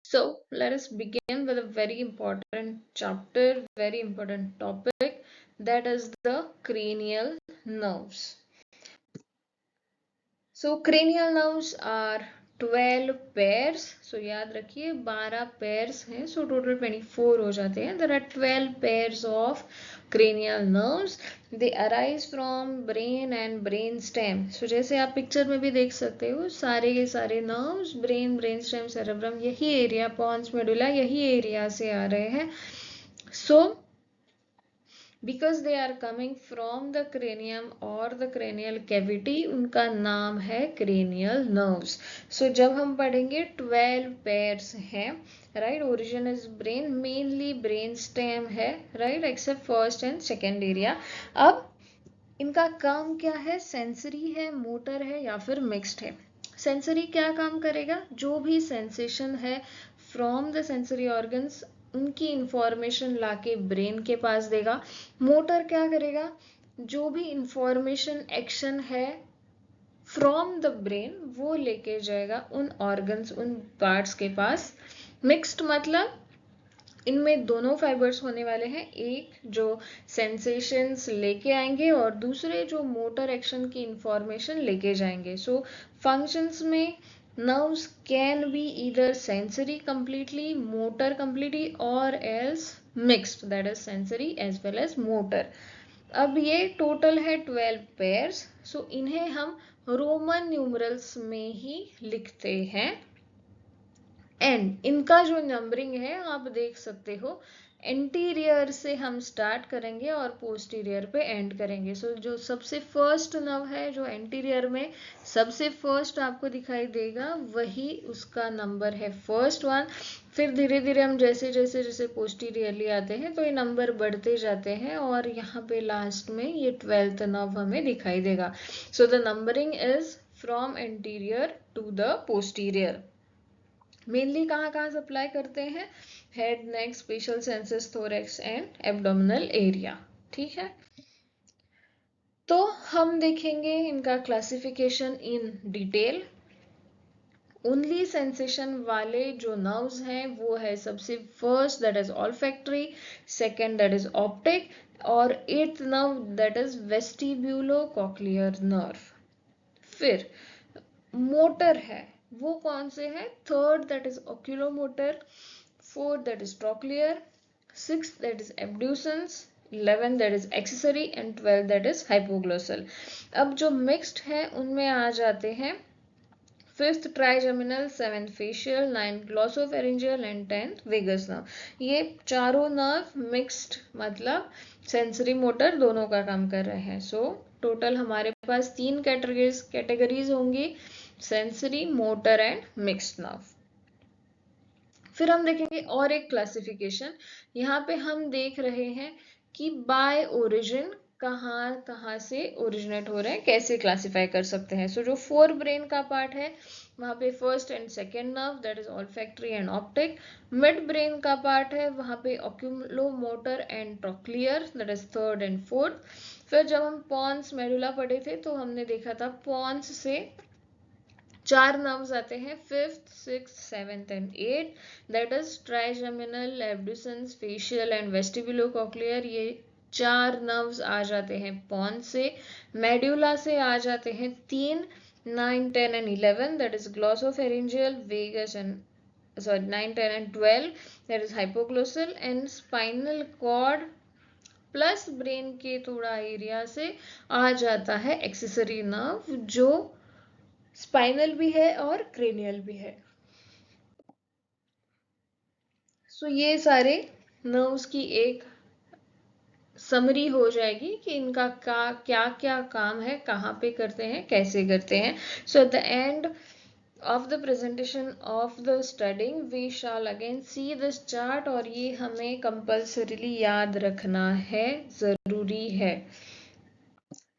So let us begin with a very important chapter, very important topic, that is the cranial nerves. So cranial nerves are 12 pairs. So याद रखिए 12 pairs हैं. So total 24 हो जाते हैं. There are 12 pairs of cranial nerves. They arise from brain and brain stem. So जैसे आप picture में भी देख सकते हो, सारे के सारे nerves brain, brain stem, cerebrum, यही एरिया, pons medulla, यही एरिया से आ रहे हैं. So because they are coming from the cranium or the cranial cavity, उनका नाम है cranial nerves. So जब हम पढ़ेंगे 12 pairs हैं, right? Origin is brain, mainly brain stem है, right? Except first and second area. अब इनका काम क्या है? सेंसरी है, मोटर है या फिर मिक्स्ड है. सेंसरी क्या काम करेगा? जो भी सेंसेशन है फ्रॉम द सेंसरी ऑर्गन्स, उनकी इंफॉर्मेशन लाके ब्रेन के पास देगा. मोटर क्या करेगा? जो भी इंफॉर्मेशन एक्शन है फ्रॉम द ब्रेन वो लेके जाएगा उन ऑर्गन्स, उन पार्ट्स के पास. मिक्स्ड मतलब इनमें दोनों फाइबर्स होने वाले हैं, एक जो सेंसेशंस लेके आएंगे और दूसरे जो मोटर एक्शन की इंफॉर्मेशन लेके जाएंगे. सो फंक्शंस में nerves can be either sensory completely, motor completely, or else mixed, that is sensory as well as motor. अब ये टोटल है 12 pairs. सो इन्हें हम रोमन न्यूमरल्स में ही लिखते हैं. एंड इनका जो नंबरिंग है आप देख सकते हो, एंटीरियर से हम स्टार्ट करेंगे और पोस्टीरियर पे एंड करेंगे. सो जो सबसे फर्स्ट नर्व है, जो एंटीरियर में सबसे फर्स्ट आपको दिखाई देगा, वही उसका नंबर है फर्स्ट वन. फिर धीरे धीरे हम जैसे जैसे जैसे पोस्टीरियरली आते हैं तो ये नंबर बढ़ते जाते हैं और यहाँ पे लास्ट में ये 12th नर्व हमें दिखाई देगा. So the numbering is from anterior to the posterior. Mainly कहाँ कहाँ सप्लाई करते हैं? Head, neck, special senses, thorax and abdominal area. ठीक है, तो हम देखेंगे इनका classification in detail. Only sensation वाले जो नर्व्स हैं वो है सबसे first, that is olfactory, second that is optic, और eighth nerve that is vestibulocochlear nerve. फिर मोटर है, वो कौन से हैं? Third that is oculomotor, fourth that is trochlear, sixth that is abducens, 11 that is accessory and 12 that is hypoglossal. अब जो mixed है उनमें आ जाते हैं fifth trigeminal, 7th facial, 9th glossopharyngeal and 10th vagus nerve. ये चारों नर्व मिक्स्ड मतलब सेंसरी मोटर दोनों का काम कर रहे हैं. सो टोटल हमारे पास 3 कैटेगरीज होंगी, sensory, motor and mixed nerve. फिर हम देखेंगे और एक क्लासिफिकेशन. यहाँ पे हम देख रहे हैं कि बाय ओरिजिन कहाँ कहाँ से ओरिजिनेट हो रहे हैं, कैसे क्लासिफाई कर सकते हैं. सो जो फोर ब्रेन का पार्ट है वहाँ पे first and second nerve that is olfactory and optic. Mid brain का पार्ट है वहाँ पे oculomotor and trochlear that is third and fourth. फिर जब हम पॉन्स मेडुला पढ़े थे तो हमने देखा था पॉन्स से 4 नर्व्स आते हैं, 5th, 6th, 7th and 8th, that is trigeminal, abducens, facial and vestibulocochlear. ये 4 नर्व्स आ जाते हैं पॉन्स से. मेडुला से आ जाते हैं 3, 9, 10 and 11 that is glossopharyngeal, vagus and 9, 10 and 12 that is hypoglossal, and spinal cord plus brain के थोड़ा एरिया से आ जाता है एक्सेसरी नर्व, जो स्पाइनल भी है और क्रेनियल भी है. सो ये सारे नर्व्स की एक समरी हो जाएगी कि इनका क्या क्या काम है, कहाँ पे करते हैं, कैसे करते हैं. So at the end of the presentation of the studying we shall again see this chart, और ये हमें compulsorily याद रखना है, जरूरी है.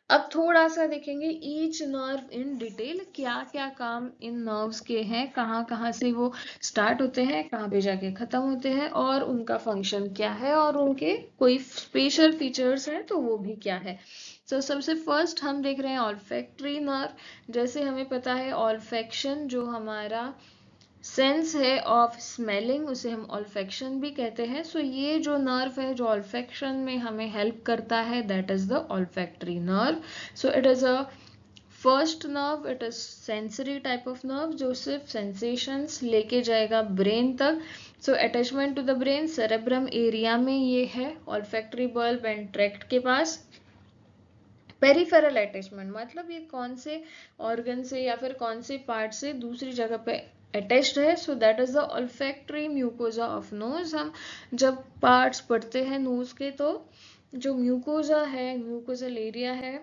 अब थोड़ा सा देखेंगे ईच नर्व इन डिटेल, क्या क्या काम इन नर्व्स के हैं, कहाँ कहाँ से वो स्टार्ट होते हैं, कहाँ पे जाके खत्म होते हैं, और उनका फंक्शन क्या है, और उनके कोई स्पेशल फीचर्स हैं तो वो भी क्या है. तो सबसे फर्स्ट हम देख रहे हैं ऑल्फैक्टरी नर्व. जैसे हमें पता है ऑल्फैक्शन जो हमारा सेंस है ऑफ स्मेलिंग, उसे हम ऑल्फेक्शन भी कहते हैं। सो ये जो नर्व है जो ऑल्फेक्शन में हमें हेल्प करता है, that is the olfactory nerve. So it is a first nerve, it is sensory type of nerve जो सिर्फ सेंसेशंस लेके जाएगा ब्रेन तक। So attachment to the brain cerebrum area में ये है, ऑल्फैक्टरी बल्ब एंड ट्रैक्ट के पास। पेरिफेरल अटैचमेंट मतलब ये कौन से ऑर्गन से या फिर कौन से पार्ट से दूसरी जगह पे अटैच्ड है। So that is the olfactory mucosa of nose. हम जब पार्ट्स पढ़ते हैं नोज के तो जो म्यूकोजा है, म्यूकोजल एरिया है,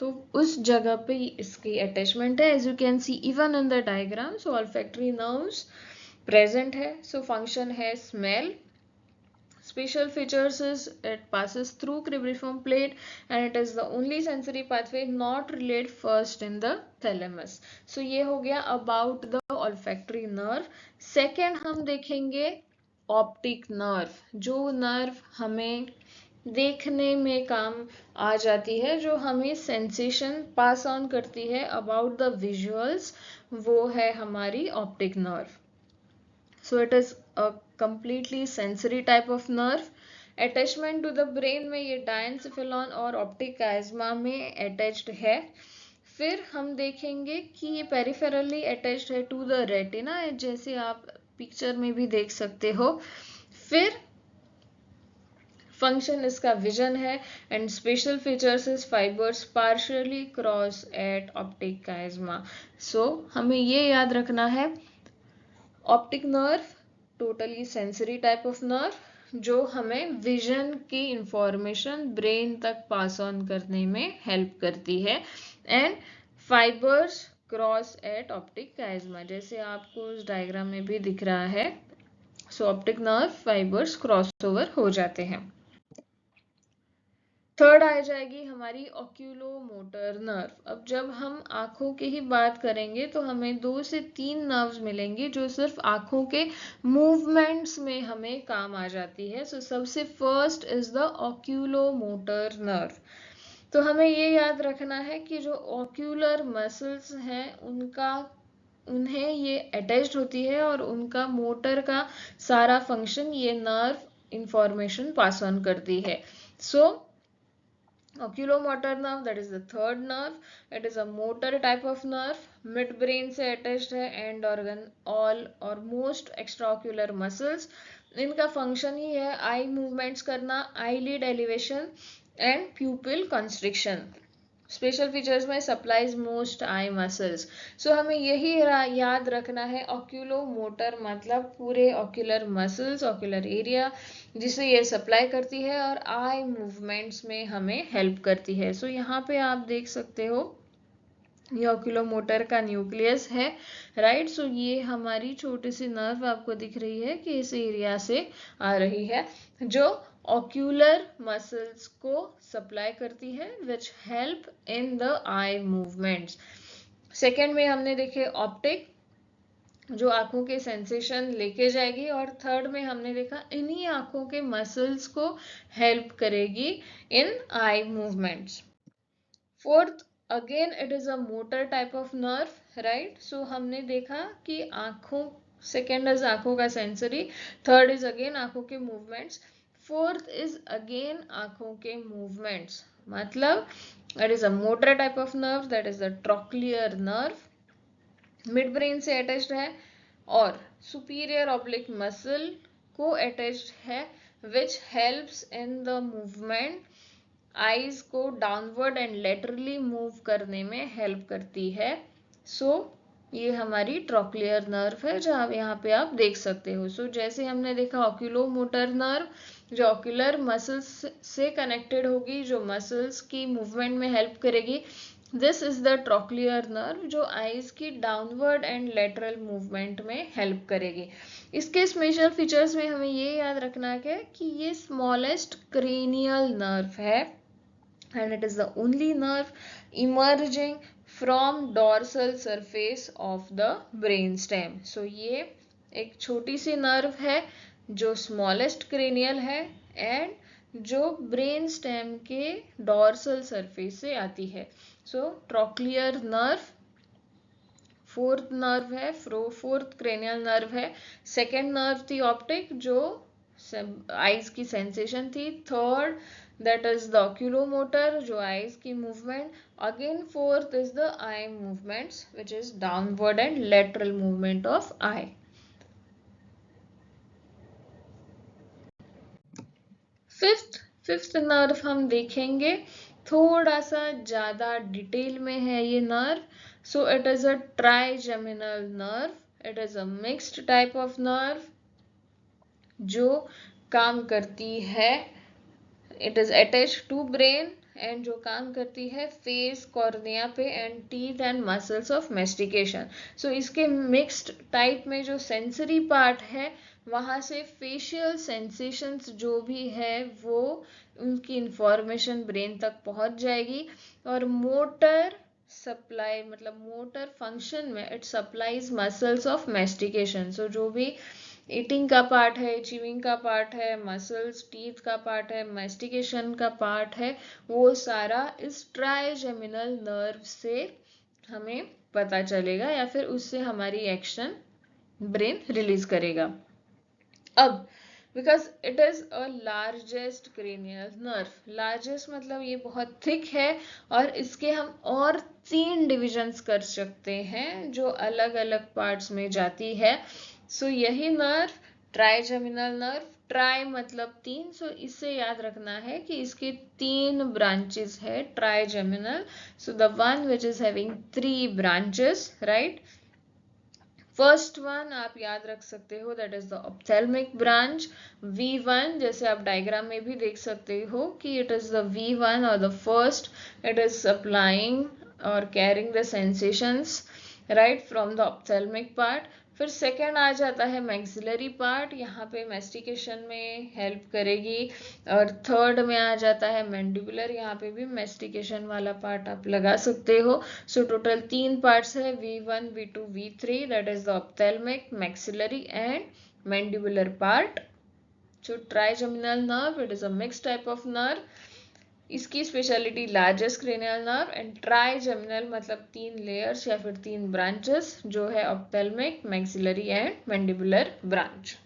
तो उस जगह पे इसकी अटैचमेंट है, as you can see even in the diagram. So olfactory nerves present है। सो फंक्शन है smell. Special features is it passes through cribriform plate and it is the only sensory pathway not relayed first in the thalamus. So ये हो गया about the olfactory nerve. Second हम देखेंगे optic nerve, जो nerve हमें देखने में काम आ जाती है, जो हमें sensation pass on करती है about the visuals, वो है हमारी optic nerve. So it is a completely sensory type of nerve. Attachment to the brain में ये डायनसेफेलॉन और ऑप्टिक काइज़मा में अटैच्ड है। फिर हम देखेंगे कि ये पेरिफेरली अटैच्ड है टू द रेटिना, जैसे आप पिक्चर में भी देख सकते हो। फिर फंक्शन इसका विजन है and special features is fibers partially cross at optic chiasma. So हमें ये याद रखना है, optic nerve totally sensory type of nerve जो हमें विजन की इंफॉर्मेशन ब्रेन तक पास ऑन करने में हेल्प करती है। And fibers cross at optic chiasma, जैसे आपको उस डायग्राम में भी दिख रहा है। So optic nerve fibers cross over हो जाते हैं। थर्ड आ जाएगी हमारी ऑक्यूलोमोटर नर्व। अब जब हम आंखों की ही बात करेंगे तो हमें 2 से 3 नर्व्स मिलेंगी जो सिर्फ आंखों के मूवमेंट्स में हमें काम आ जाती है। सो सबसे first is the oculomotor nerve. तो हमें ये याद रखना है कि जो ऑक्यूलर मसल्स हैं उन्हें ये अटैच्ड होती है और उनका मोटर का सारा फंक्शन ये नर्व इंफॉर्मेशन पास ऑन करती है। सो oculomotor nerve, that is the third nerve. It is a motor type of nerve, mid brain से attached है, end organ all or most extraocular muscles. इनका फंक्शन ही है eye movements करना, eyelid elevation and pupil constriction. Special features में supplies most eye muscles. सो हमें यही याद रखना है, ऑक्यूलोमोटर मतलब पूरे ऑक्यूलर मसल्स, ऑक्यूलर एरिया जिसे ये सप्लाई करती है और आई मूवमेंट्स में हमें हेल्प करती है। सो यहाँ पे आप देख सकते हो ये ऑक्यूलोमोटर का न्यूक्लियस है, राइट। सो ये हमारी छोटी सी नर्व आपको दिख रही है कि इस एरिया से आ रही है, जो ऑक्यूलर मसल्स को सप्लाई करती है which help in the eye movements. Second में हमने देखे ऑप्टिक, जो आंखों के सेंसेशन लेके जाएगी, और थर्ड में हमने देखा इन्हीं आंखों के मसल्स को हेल्प करेगी in eye movements. Fourth, again it is a motor type of nerve, right. So हमने देखा कि आंखों, सेकेंड इज आंखों का सेंसरी, थर्ड इज अगेन आंखों के मूवमेंट्स, फोर्थ इज अगेन आंखों के मूवमेंट्स। मतलब it is a motor type of nerve, that is the trochlear nerve, mid brain से अटैच्ड है और सुपीरियर ऑब्लिक मसल को अटैच्ड है which helps in the movement, eyes को डाउनवर्ड एंड लेटरली मूव करने में हेल्प करती है। सो ये हमारी ट्रॉक्लियर नर्व है जो आप यहाँ पे आप देख सकते हो। सो जैसे हमने देखा ऑक्यूलोमोटर नर्व जो ऑक्यूलर मसल्स से कनेक्टेड होगी, जो मसल्स की मूवमेंट में हेल्प करेगी। This is the trochlear nerve जो आईज की डाउनवर्ड एंड लेटरल मूवमेंट में हेल्प करेगी। इसके स्पेशल फीचर्स में हमें ये याद रखना है कि ये स्मॉलेस्ट क्रेनियल नर्व है and it is the only nerve emerging from dorsal surface of the brainstem. So ये एक छोटी सी नर्व है जो स्मॉलेस्ट क्रेनियल है एंड जो ब्रेन स्टेम के डॉर्सल सरफेस से आती है। सो ट्रॉक्लियर नर्व फोर्थ नर्व है, फोर्थ क्रेनियल नर्व है। सेकेंड नर्व थी ऑप्टिक, जो आईज की सेंसेशन थी। Third that is the oculomotor, जो आईज की movement. Again fourth is the eye movements which is downward and lateral movement of I. Fifth nerve हम देखेंगे, थोड़ा सा ज्यादा डिटेल में है ये nerve. So it is a trigeminal nerve, it is a mixed type of nerve जो काम करती है, it is attach to brain and जो काम करती है फेस, कॉर्निया पे and teeth and muscles of mastication. So इसके मिक्स्ड टाइप में जो सेंसरी पार्ट है, वहां से फेशियल सेंसेशंस जो भी है वो उनकी इंफॉर्मेशन ब्रेन तक पहुंच जाएगी। और मोटर सप्लाई, मतलब मोटर फंक्शन में it supplies muscles of mastication. So जो भी ईटिंग का पार्ट है, च्यूइंग का पार्ट है, मसल्स टीथ का पार्ट है, मेस्टिकेशन का पार्ट है, वो सारा इस ट्राइजेमिनल नर्व से हमें पता चलेगा या फिर उससे हमारी एक्शन ब्रेन रिलीज करेगा। अब because it is a largest cranial nerve, largest मतलब ये बहुत थिक है, और इसके हम और 3 डिविजन्स कर सकते हैं जो अलग अलग पार्ट्स में जाती है। सो यही नर्व ट्राइजेमिनल नर्व, ट्राई मतलब 3, सो इससे याद रखना है कि इसके 3 ब्रांचेस है trigeminal. So the one which is having 3 branches, right. First one आप याद रख सकते हो, that is the ophthalmic branch, V1, जैसे आप डायग्राम में भी देख सकते हो कि इट इज द V1 और the first, it is supplying और carrying the sensations right from the ophthalmic part. फिर सेकेंड आ जाता है मैक्सिलरी पार्ट, यहाँ पे मेस्टिकेशन में हेल्प करेगी। और थर्ड में आ जाता है मैंडिबुलर, यहाँ पे भी मेस्टिकेशन वाला पार्ट आप लगा सकते हो। सो टोटल 3 पार्ट्स है, V1, V2, V3, that is the ophthalmic, maxillary and mandibular part. So trigeminal nerve, it is a mix type of nerve, इसकी speciality largest cranial nerve, and trigeminal मतलब 3 layers या फिर 3 branches, जो है ophthalmic, maxillary and mandibular branch.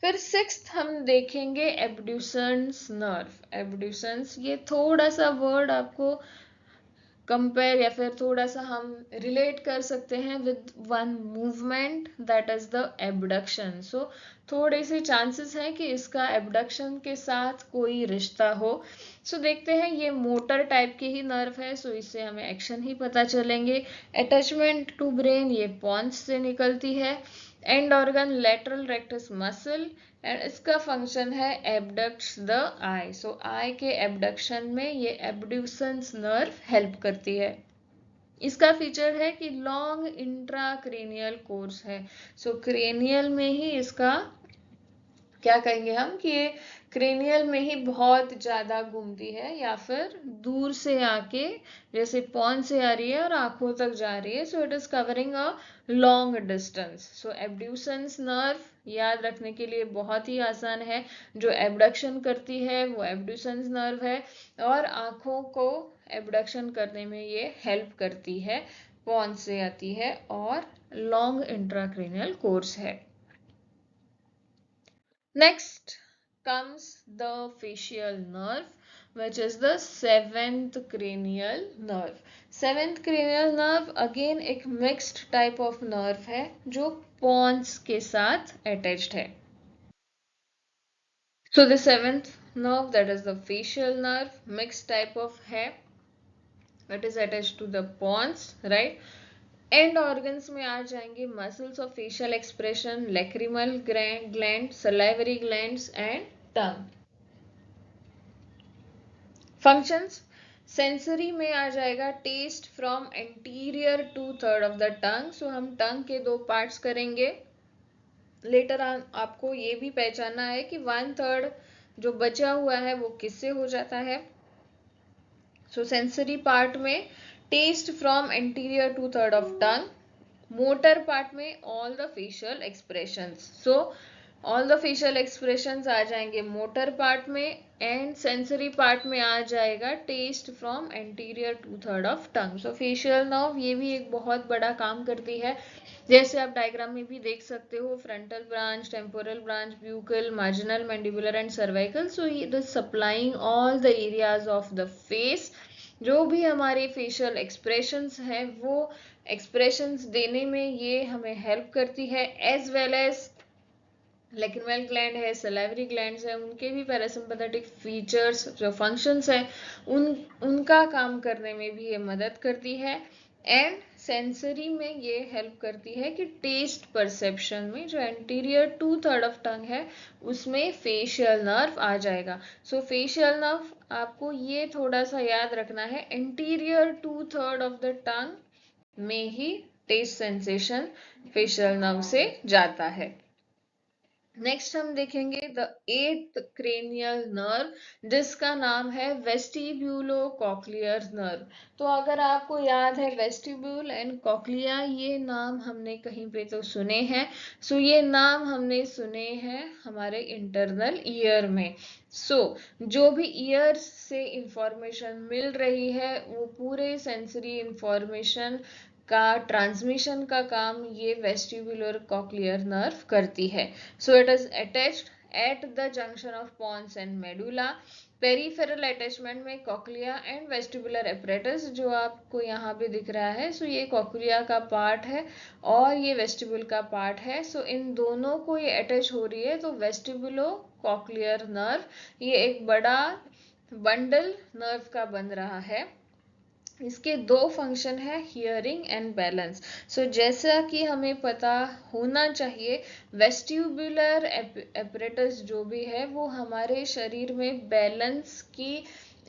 फिर sixth हम देखेंगे abducens nerve. Abducens, ये थोड़ा सा वर्ड आपको कंपेयर या फिर थोड़ा सा हम रिलेट कर सकते हैं with one movement, that is the abduction. So थोड़े से चांसेस हैं कि इसका एबडक्शन के साथ कोई रिश्ता हो। सो देखते हैं, ये मोटर टाइप के ही नर्व है, सो इससे हमें एक्शन ही पता चलेंगे। अटैचमेंट टू ब्रेन, ये पॉन्स से निकलती है। And organ lateral rectus muscle, and इसका फंक्शन है एबडक्ट्स द आई। सो आई के एबडक्शन में ये एबड्यूसेंस नर्व हेल्प करती है। इसका फीचर है कि लॉन्ग इंट्राक्रेनियल कोर्स है। सो क्रेनियल में ही इसका क्या कहेंगे हम कि ये क्रेनियल में ही बहुत ज्यादा घूमती है, या फिर दूर से आके जैसे पॉन से आ रही है और आंखों तक जा रही है। So it is covering a long distance. So abducens nerve याद रखने के लिए बहुत ही आसान है, जो एबडक्शन करती है वो एब्ड्यूसेंस नर्व है, और आंखों को एबडक्शन करने में ये हेल्प करती है, पॉन से आती है और लॉन्ग इंट्राक्रेनियल कोर्स है। Next comes the facial nerve, which is the 7th cranial nerve. 7th cranial nerve again एक mixed type of nerve है जो pons के साथ attached है. So the 7th nerve, that is the facial nerve, mixed type of है, it is attached to the pons, right? And organs में आ जाएंगे muscles of facial expression, lacrimal gland, salivary glands and tongue. Functions, sensory में आ जाएगा taste from anterior 2/3 of the tongue. So हम tongue के 2 parts करेंगे। लेटर ऑन आपको ये भी पहचानना है कि 1/3 जो बचा हुआ है वो किससे हो जाता है। सो सेंसरी पार्ट में taste from anterior 2/3 of tongue, motor part में all the facial expressions. So all the facial expressions आ जाएंगे मोटर पार्ट में, एंड सेंसरी पार्ट में आ जाएगा taste from anterior 2/3 of tongue. So facial nerve ये भी एक बहुत बड़ा काम करती है, जैसे आप डायग्राम में भी देख सकते हो, frontal branch, temporal branch, buccal, marginal, mandibular and cervical. So it is supplying all the areas of the face. जो भी हमारे फेशियल एक्सप्रेशंस हैं वो एक्सप्रेशंस देने में ये हमें हेल्प करती है, as well as lacrimal gland है, सलाइवरी ग्लैंड्स है, उनके भी पैरासिम्पैथेटिक फीचर्स जो फंक्शंस हैं उनका काम करने में भी ये मदद करती है। एंड सेंसरी में ये हेल्प करती है कि टेस्ट परसेप्शन में जो एंटीरियर 2/3 ऑफ टंग है उसमें फेशियल नर्व आ जाएगा। सो फेशियल नर्व आपको ये थोड़ा सा याद रखना है, एंटीरियर 2/3 ऑफ द टंग में ही टेस्ट सेंसेशन फेशियल नर्व से जाता है। नेक्स्ट हम देखेंगे द 8th क्रेनियल नर्व, जिसका नाम है वेस्टिब्यूलो कॉक्लियर नर्व। तो अगर आपको याद है वेस्टिब्यूल एंड कॉक्लिया, ये नाम हमने कहीं पे तो सुने हैं। सो ये नाम हमने सुने हैं हमारे इंटरनल ईयर में। सो जो भी ईयर से इंफॉर्मेशन मिल रही है वो पूरे सेंसरी इंफॉर्मेशन का ट्रांसमिशन का काम ये वेस्टिबुलर कॉक्लियर नर्व करती है। So it is attached at the junction of pons and medulla. Peripheral attachment में कॉक्लिया एंड वेस्टिबुलर एपरेटस जो आपको यहाँ पे दिख रहा है, सो ये कॉक्लिया का पार्ट है और ये वेस्टिबुल का पार्ट है। सो इन दोनों को ये अटैच हो रही है, तो वेस्टिबुलो कॉक्लियर नर्व ये एक बड़ा बंडल नर्व का बन रहा है। इसके दो फंक्शन है, हियरिंग एंड बैलेंस। सो जैसा कि हमें पता होना चाहिए, वेस्टिब्युलर एपरेटस जो भी है वो हमारे शरीर में बैलेंस की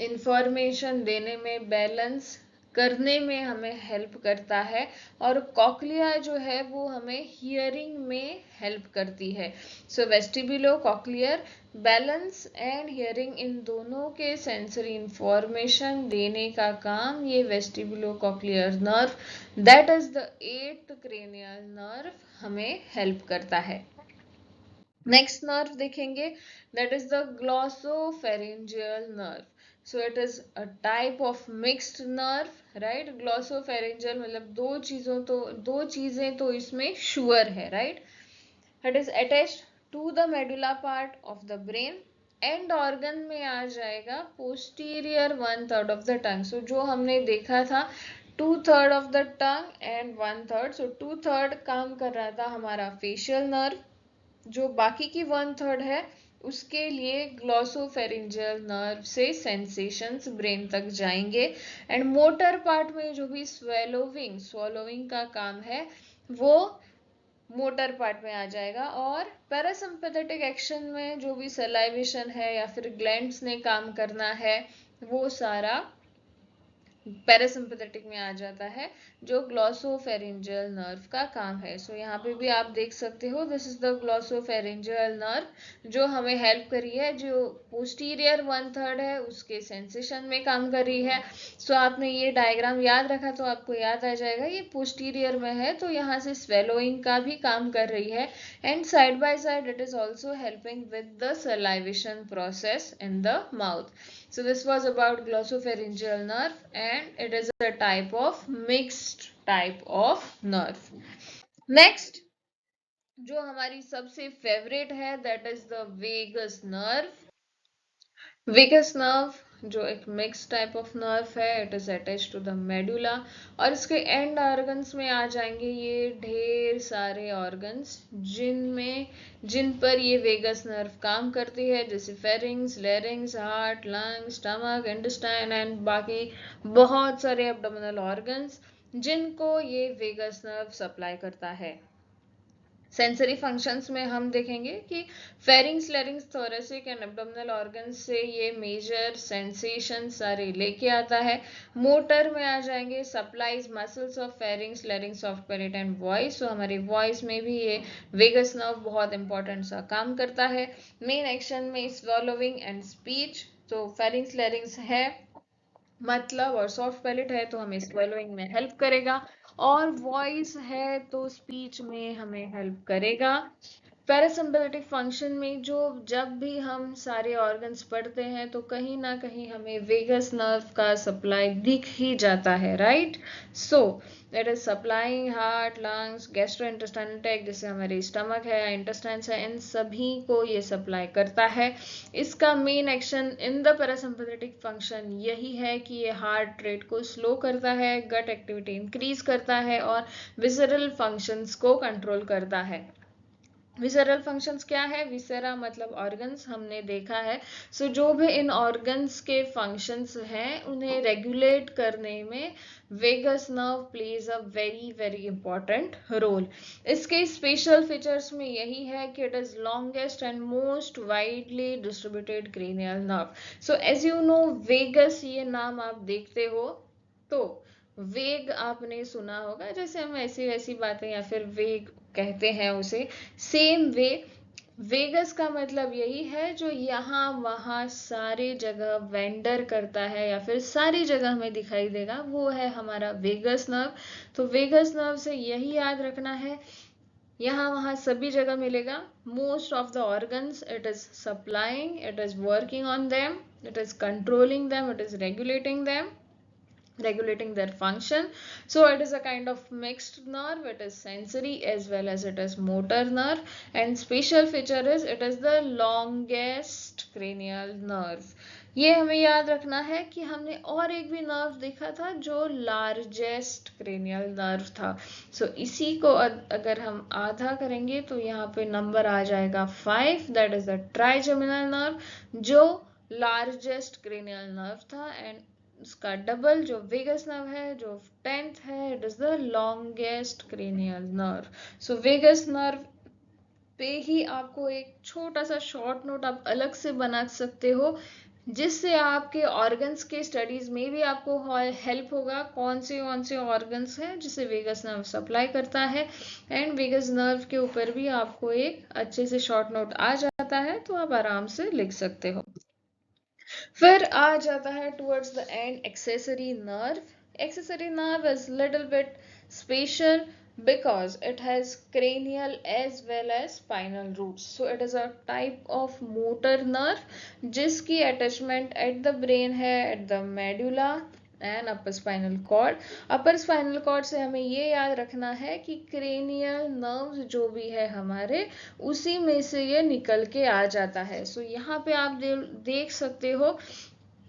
इंफॉर्मेशन देने में, बैलेंस करने में हमें हेल्प करता है, और कॉक्लिया जो है वो हमें हियरिंग में हेल्प करती है। So vestibulocochlear balance and hearing इन दोनों के सेंसरी इंफॉर्मेशन देने का काम ये vestibulocochlear nerve that is the 8th cranial nerve हमें हेल्प करता है। नेक्स्ट नर्व देखेंगे, that is the glossopharyngeal nerve. So it is a type of mixed nerve, right. Glossopharyngeal मतलब दो चीजें तो इसमें श्योर है, right. It is attached to the medulla part of the brain. And organ में आ जाएगा पोस्टीरियर 1/3 ऑफ द टंग। सो जो हमने देखा था 2/3 ऑफ द टंग एंड 1/3, सो 2/3 काम कर रहा था हमारा फेशियल नर्व, जो बाकी की 1/3 है उसके लिए ग्लॉसोफेरिंजियल नर्व से सेंसेशंस ब्रेन तक जाएंगे। एंड मोटर पार्ट में जो भी स्वॉलोविंग का काम है वो मोटर पार्ट में आ जाएगा, और पैरासिम्पैथेटिक एक्शन में जो भी सलाइवेशन है या फिर ग्लैंड्स ने काम करना है वो सारा पैरासिम्पैथेटिक में आ जाता है, जो ग्लॉसोफेरिंजियल नर्व का काम है। सो यहाँ पे भी आप देख सकते हो, this is the glossopharyngeal nerve जो हमें हेल्प कर रही है, जो पोस्टीरियर 1/3 है उसके सेंसेशन में काम कर रही है। सो आपने ये डायग्राम याद रखा तो आपको याद आ जाएगा, ये पोस्टीरियर में है तो यहाँ से स्वेलोइंग का भी काम कर रही है, and side by side it is also helping with the salivation process in the mouth. So this was about glossopharyngeal nerve, and it is a type of mixed type of nerve. Next, जो हमारी सबसे favourite है, that is the vagus nerve. Vagus nerve जो एक mix type of nerve है, it is attach to the medulla, और इसके and organs में आ जाएंगे ये ढेर सारे ऑर्गन्स जिन पर ये वेगस नर्व काम करती है, जैसे pharynx, larynx, heart, lung, stomach, intestine and बाकी बहुत सारे एब्डोमिनल ऑर्गन्स जिनको ये वेगस नर्व सप्लाई करता है। सेंसरी फंक्शंस में हम देखेंगे कि pharynx, larynx, thoracic and abdominal organ से ये मेजर सेंसेशन सारे लेके आता है। मोटर में आ जाएंगे supplies muscles of pharynx, larynx, soft palate and voice. तो हमारे वॉइस में भी ये वेगस नर्व बहुत इंपॉर्टेंट सा काम करता है। मेन एक्शन में स्वॉलोविंग एंड स्पीच, तो फेरिंग्स, लेरिंग्स है मतलब, और सॉफ्ट पैलेट है तो हमें स्वेलोइंग में हेल्प करेगा, और वॉइस है तो स्पीच में हमें हेल्प करेगा। पैरासिम्पैथेटिक फंक्शन में जो जब भी हम सारे ऑर्गन्स पढ़ते हैं तो कहीं ना कहीं हमें वेगस नर्व का सप्लाई दिख ही जाता है, right? So it is supplying heart, lungs, gastrointestinal tract, जैसे हमारे स्टमक है या इंटेस्टाइन्स है, इन सभी को ये सप्लाई करता है। इसका main action in the parasympathetic function यही है कि ये हार्ट रेट को स्लो करता है, गट एक्टिविटी इंक्रीज करता है और विसरल फंक्शंस को कंट्रोल करता है। विसरल फंक्शंस क्या है? विसरा मतलब ऑर्गन्स, हमने देखा है। सो जो भी इन ऑर्गन्स के फंक्शंस हैं उन्हें रेगुलेट करने में vagus nerve plays a very very important role. इसके स्पेशल फीचर्स में यही है कि it is longest and most widely distributed cranial nerve. So as you know, vagus ये नाम आप देखते हो तो वेग आपने सुना होगा, जैसे हम ऐसी वैसी बातें या फिर वेग कहते हैं उसे, सेम वे वेगस का मतलब यही है जो यहाँ वहाँ सारे जगह वेंडर करता है या फिर सारी जगह हमें दिखाई देगा, वो है हमारा वेगस नर्व। तो वेगस नर्व से यही याद रखना है, यहाँ वहाँ सभी जगह मिलेगा। Most of the organs it is supplying, it is working on them, it is controlling them, it is regulating their function. So it is a kind of mixed nerve, it is sensory as well as it is motor nerve, and special feature is it is the longest cranial nerve. ये हमें याद रखना है कि हमने और एक भी नर्व देखा था जो लार्जेस्ट क्रेनियल नर्व था। सो इसी को अगर हम आधा करेंगे तो यहाँ पे नंबर आ जाएगा 5, that is the trigeminal nerve जो लार्जेस्ट क्रेनियल नर्व था, एंड उसका डबल जो वेगस नर्व है जो 10th है, it is the longest cranial nerve. So vagus nerve पे ही आपको एक छोटा सा शॉर्ट नोट आप अलग से बना सकते हो, जिससे आपके ऑर्गन्स के स्टडीज में भी आपको हेल्प होगा कौन से ऑर्गन्स हैं जिसे वेगस नर्व सप्लाई करता है, एंड वेगस नर्व के ऊपर भी आपको एक अच्छे से शॉर्ट नोट आ जाता है तो आप आराम से लिख सकते हो। फिर आ जाता है towards the end accessory nerve. Accessory nerve is little bit special because it has cranial as well as spinal roots. So it is a type of motor nerve जिसकी attachment at the brain है, at the medulla and upper spinal cord. Upper spinal cord से हमें ये याद रखना है कि cranial nerves जो भी है हमारे, उसी में से ये निकल के आ जाता है। सो यहाँ पे आप देख सकते हो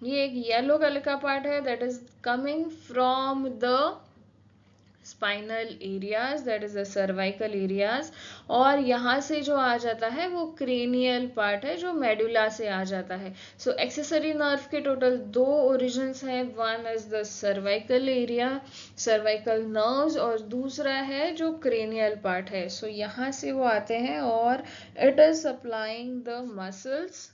ये एक येलो कलर का पार्ट है that is coming from the spinal areas, that is the cervical areas, और यहाँ से जो आ जाता है वो क्रेनियल पार्ट है जो मेडुला से आ जाता है। सो एक्सेसरी नर्व के टोटल 2 ओरिजिन्स हैं, one is the cervical area, cervical nerves, और दूसरा है जो क्रेनियल पार्ट है। सो यहाँ से वो आते हैं और it is supplying the muscles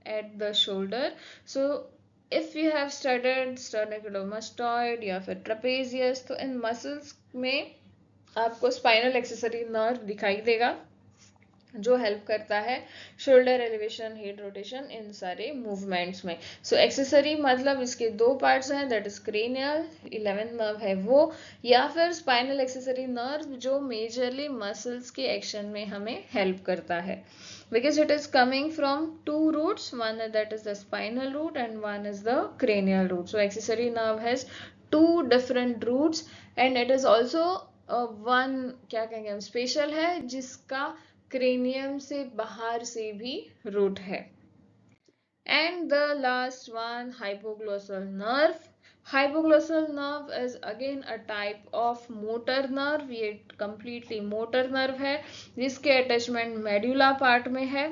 at the shoulder. So if you have studied sternocleidomastoid या फिर ट्रेपेजियस, तो इन मसल्स में आपको स्पाइनल एक्सेसरी नर्व दिखाई देगा जो हेल्प करता है शोल्डर एलिवेशन, हेड रोटेशन, इन सारे मूवमेंट्स में। सो एक्सेसरी मतलब इसके 2 पार्ट्स हैं, that is cranial 11th nerve है वो, या फिर स्पाइनल एक्सेसरी नर्व जो मेजरली मसल्स के एक्शन में हमें हेल्प करता है, because it is coming from 2 roots, one that is the spinal root and one is the cranial root. So accessory nerve has 2 different roots and it is also one क्या कहेंगे हम special है जिसका cranium से बाहर से भी root है। And the last one, hypoglossal nerve. Hypoglossal nerve is again a type of motor nerve, ये completely motor nerve है जिसके attachment medulla part में है,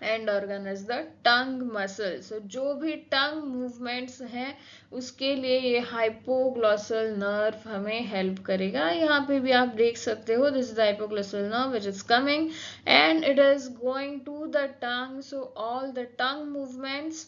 and organ is the tongue muscle. So जो भी टंग मूवमेंट्स हैं उसके लिए ये हाइपोग्लॉसल नर्व हमें हेल्प करेगा। यहाँ पे भी आप देख सकते हो this is the hypoglossal nerve which is coming and it is going to the tongue. So all the tongue movements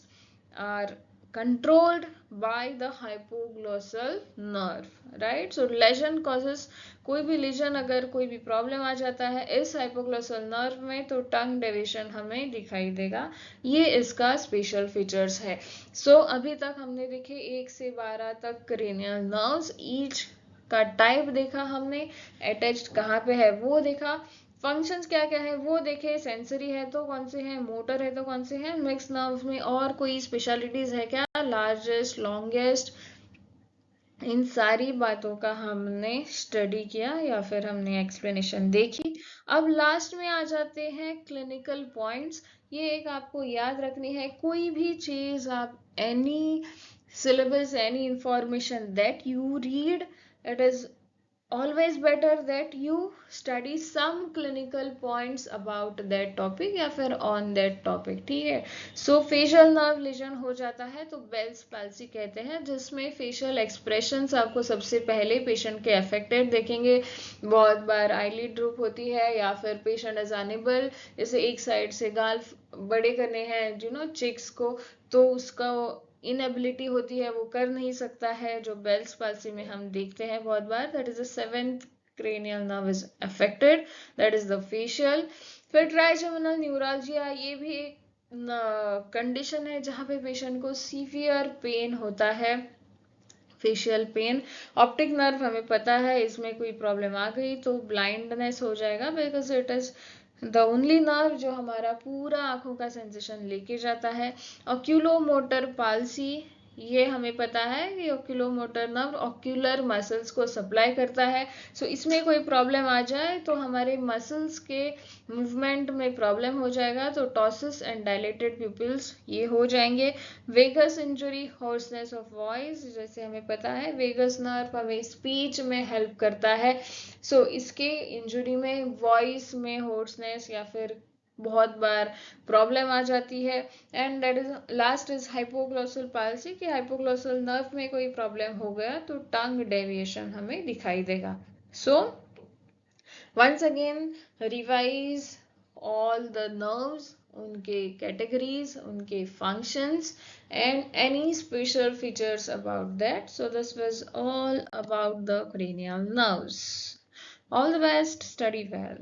are controlled by the hypoglossal nerve, right? So lesion causes, कोई भी लीजन अगर कोई भी problem आ जाता है इस hypoglossal nerve में तो टंग डेविएशन हमें दिखाई देगा, ये इसका स्पेशल फीचर्स है। सो अभी तक हमने देखे 1 से 12 तक क्रेनियल नर्व्स, ईच का टाइप देखा हमने, अटैच्ड कहाँ पे है वो देखा। फंक्शंस क्या क्या है वो देखे, सेंसरी है तो कौन से हैं, मोटर है तो कौन से हैं, मिक्स नर्व्स में और कोई स्पेशलिटीज है क्या, लार्जेस्ट, लॉन्गेस्ट, इन सारी बातों का हमने स्टडी किया या फिर हमने एक्सप्लेनेशन देखी। अब लास्ट में आ जाते हैं क्लिनिकल पॉइंट्स। ये एक आपको याद रखनी है, कोई भी चीज आप any syllabus, any information that you read, it is always better that you study some clinical points about that topic या फिर on that topic, ठीक है। सो फेशियल नर्व लेजन हो जाता है तो बेल्स पैल्सी कहते हैं, जिसमें फेशियल एक्सप्रेशंस आपको सबसे पहले पेशेंट के अफेक्टेड देखेंगे। बहुत बार आईलिड ड्रूप होती है या फिर पेशेंट इज अनेबल, जैसे एक साइड से गाल बड़े करने हैं यू नो चिक्स को, तो उसका इनएबिलिटी होती है, वो कर नहीं सकता है, जो बेल्स पाल्सी में हम देखते हैं बहुत बार। That is the seventh cranial nerve is affected, that is the facial। फिर ट्राइजेमिनल न्यूरalgia, ये भी एक कंडीशन है जहाँ पे पेशेंट को सीवियर पेन होता है, फेशियल पेन। ऑप्टिक नर्व हमें पता है, इसमें कोई प्रॉब्लम आ गई तो ब्लाइंडनेस हो जाएगा, because it is the only nerve जो हमारा पूरा आंखों का सेंसेशन लेके जाता है। ऑक्यूलोमोटर पाल्सी, ये हमें पता है कि ऑक्यूलोमोटर नर्व ऑक्यूलर मसल्स को सप्लाई करता है। सो इसमें कोई प्रॉब्लम आ जाए तो हमारे मसल्स के मूवमेंट में प्रॉब्लम हो जाएगा, तो टॉसिस एंड डायलेटेड प्यूपिल्स ये हो जाएंगे। Vagus injury, hoarseness of voice, जैसे हमें पता है वेगस नर्व हमें स्पीच में हेल्प करता है। सो इसके इंजरी में वॉइस में होर्सनेस या फिर बहुत बार प्रॉब्लम आ जाती है। And that is last is hypoglossal palsy, कि हाइपोग्लॉसल नर्व में कोई प्रॉब्लम हो गया तो टंग डेविएशन हमें दिखाई देगा। So once again revise all the nerves, उनके कैटेगरीज, उनके functions and any special features about that. So this was all about the cranial nerves. All the best, study well.